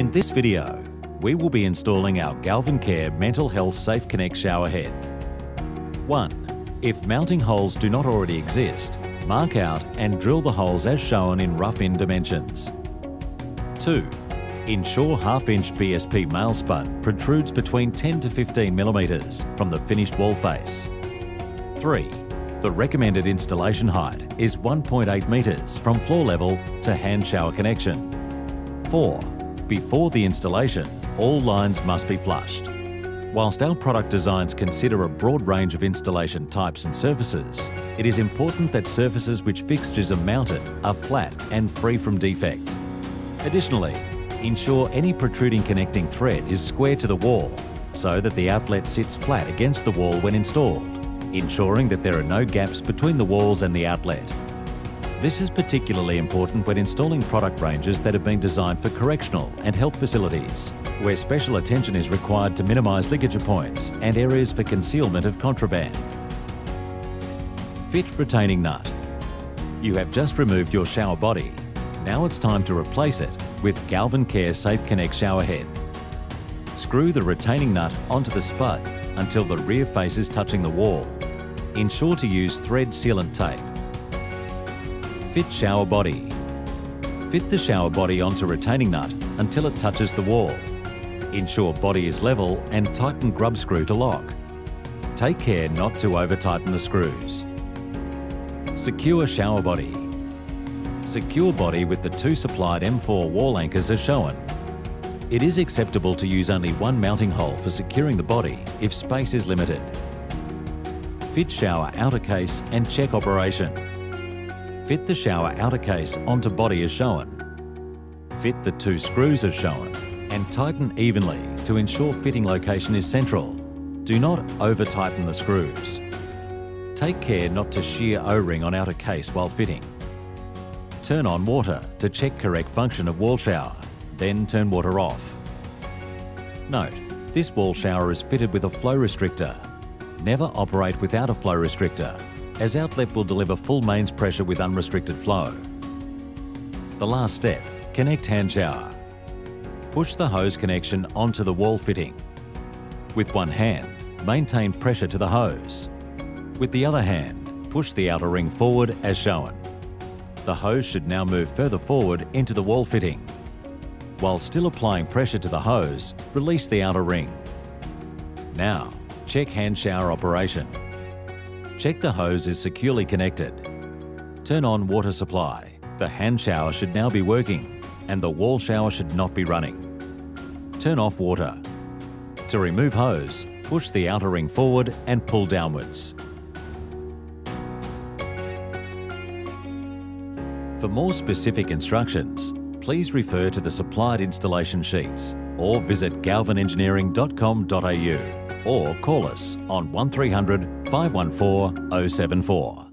In this video, we will be installing our GalvinCare Mental Health Safe Connect shower head. 1. If mounting holes do not already exist, mark out and drill the holes as shown in rough-in dimensions. 2. Ensure half-inch BSP male spud protrudes between 10 to 15 millimeters from the finished wall face. 3. The recommended installation height is 1.8 meters from floor level to hand shower connection. 4. Before the installation, all lines must be flushed. Whilst our product designs consider a broad range of installation types and surfaces, it is important that surfaces which fixtures are mounted are flat and free from defect. Additionally, ensure any protruding connecting thread is square to the wall so that the outlet sits flat against the wall when installed, ensuring that there are no gaps between the walls and the outlet. This is particularly important when installing product ranges that have been designed for correctional and health facilities, where special attention is required to minimise ligature points and areas for concealment of contraband. Fit retaining nut. You have just removed your shower body. Now it's time to replace it with GalvinCare Safe Connect shower head. Screw the retaining nut onto the spud until the rear face is touching the wall. Ensure to use thread sealant tape. Fit shower body. Fit the shower body onto retaining nut until it touches the wall. Ensure body is level and tighten grub screw to lock. Take care not to over-tighten the screws. Secure shower body. Secure body with the 2 supplied M4 wall anchors as shown. It is acceptable to use only one mounting hole for securing the body if space is limited. Fit shower outer case and check operation. Fit the shower outer case onto body as shown. Fit the 2 screws as shown and tighten evenly to ensure fitting location is central. Do not over-tighten the screws. Take care not to shear O-ring on outer case while fitting. Turn on water to check correct function of wall shower, then turn water off. Note, this wall shower is fitted with a flow restrictor. Never operate without a flow restrictor, as outlet will deliver full mains pressure with unrestricted flow. The last step, connect hand shower. Push the hose connection onto the wall fitting. With one hand, maintain pressure to the hose. With the other hand, push the outer ring forward as shown. The hose should now move further forward into the wall fitting. While still applying pressure to the hose, release the outer ring. Now, check hand shower operation. Check the hose is securely connected. Turn on water supply. The hand shower should now be working and the wall shower should not be running. Turn off water. To remove hose, push the outer ring forward and pull downwards. For more specific instructions, please refer to the supplied installation sheets or visit galvinengineering.com.au or call us on 1300 514 074.